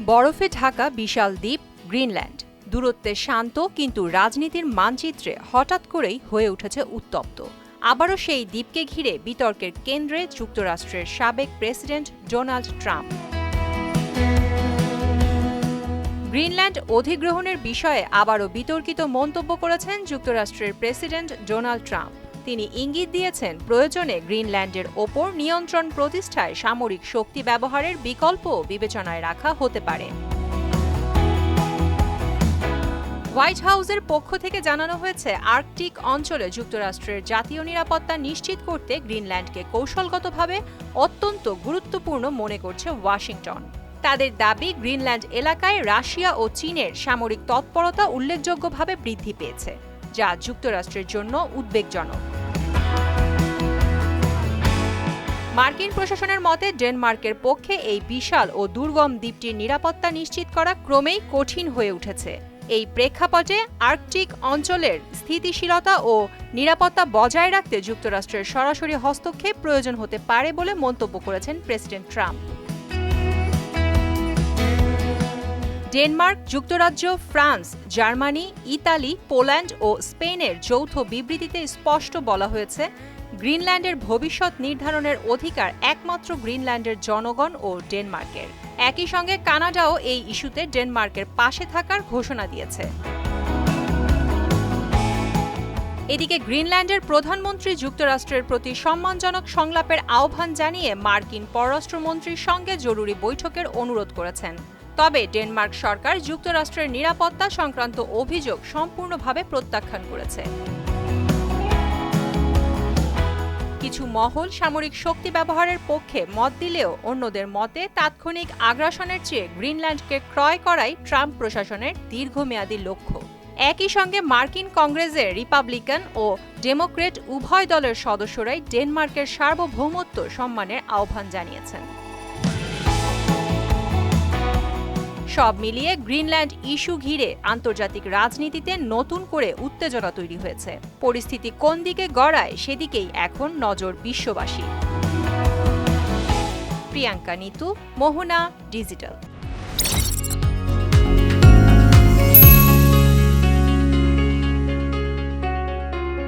বরফে ঢাকা বিশাল দ্বীপ গ্রিনল্যান্ড দূরত্বে শান্ত, কিন্তু রাজনীতির মানচিত্রে হঠাৎ করেই হয়ে উঠেছে উত্তপ্ত। আবারও সেই দ্বীপকে ঘিরে বিতর্কের কেন্দ্রে যুক্তরাষ্ট্রের সাবেক প্রেসিডেন্ট ডোনাল্ড ট্রাম্প। গ্রিনল্যান্ড অধিগ্রহণের বিষয়ে আবারও বিতর্কিত মন্তব্য করেছেন যুক্তরাষ্ট্রের প্রেসিডেন্ট ডোনাল্ড ট্রাম্প। তিনি ইঙ্গিত দিয়েছেন, প্রয়োজনে গ্রিনল্যান্ডের ওপর নিয়ন্ত্রণ প্রতিষ্ঠায় সামরিক শক্তি ব্যবহারের বিকল্প বিবেচনায় রাখা হতে পারে। হোয়াইট হাউসের পক্ষ থেকে জানানো হয়েছে, আর্কটিক অঞ্চলে যুক্তরাষ্ট্রের জাতীয় নিরাপত্তা নিশ্চিত করতে গ্রিনল্যান্ডকে কৌশলগতভাবে অত্যন্ত গুরুত্বপূর্ণ মনে করছে ওয়াশিংটন। তাদের দাবি, গ্রিনল্যান্ড এলাকায় রাশিয়া ও চীনের সামরিক তৎপরতা উল্লেখযোগ্যভাবে বৃদ্ধি পেয়েছে, যা যুক্তরাষ্ট্রের জন্য উদ্বেগজনক। মার্কিন প্রশাসনের মতে, ডেনমার্কের পক্ষে এই বিশাল ও দুর্গম দ্বীপটির নিরাপত্তা নিশ্চিত করা ক্রমেই কঠিন হয়ে উঠেছে। এই প্রেক্ষাপটে আর্কটিক অঞ্চলের স্থিতিশীলতা ও নিরাপত্তা বজায় রাখতে যুক্তরাষ্ট্রের সরাসরি হস্তক্ষেপ প্রয়োজন হতে পারে বলে মন্তব্য করেছেন প্রেসিডেন্ট ট্রাম্প। ডেনমার্ক, যুক্তরাজ্য, ফ্রান্স, জার্মানি, ইতালি, পোল্যান্ড ও স্পেনের যৌথ বিবৃতিতে স্পষ্ট বলা হয়েছে, গ্রিনল্যান্ডের ভবিষ্যৎ নির্ধারণের অধিকার একমাত্র গ্রিনল্যান্ডের জনগণ ও ডেনমার্কের। একই সঙ্গে কানাডাও এই ইস্যুতে ডেনমার্কের পাশে থাকার ঘোষণা দিয়েছে। এদিকে গ্রিনল্যান্ডের প্রধানমন্ত্রী যুক্তরাষ্ট্রের প্রতি সম্মানজনক সংলাপের আহ্বান জানিয়ে মার্কিন পররাষ্ট্রমন্ত্রীর সঙ্গে জরুরি বৈঠকের অনুরোধ করেছেন। তবে ডেনমার্ক সরকার যুক্তরাষ্ট্রের নিরাপত্তা সংক্রান্ত অভিযোগ সম্পূর্ণভাবে প্রত্যাখ্যান করেছে। কিছু মহল সামরিক শক্তি ব্যবহারের পক্ষে মত দিলেও অন্যদের মতে, তাৎক্ষণিক আগ্রাসনের চেয়ে গ্রিনল্যান্ডকে ক্রয় করাই ট্রাম্প প্রশাসনের দীর্ঘমেয়াদী লক্ষ্য। একই সঙ্গে মার্কিন কংগ্রেসের রিপাবলিকান ও ডেমোক্রেট উভয় দলের সদস্যরাই ডেনমার্কের সার্বভৌমত্ব সম্মানের আহ্বান জানিয়েছেন। সব মিলিয়ে গ্রিনল্যান্ড ইস্যু ঘিরে আন্তর্জাতিক রাজনীতিতে নতুন করে উত্তেজনা তৈরি হয়েছে। পরিস্থিতি কোন দিকে গড়ায়, সেদিকেই এখন নজর বিশ্ববাসী। প্রিয়াঙ্কা নিতু, মোহনা, ডিজিটাল।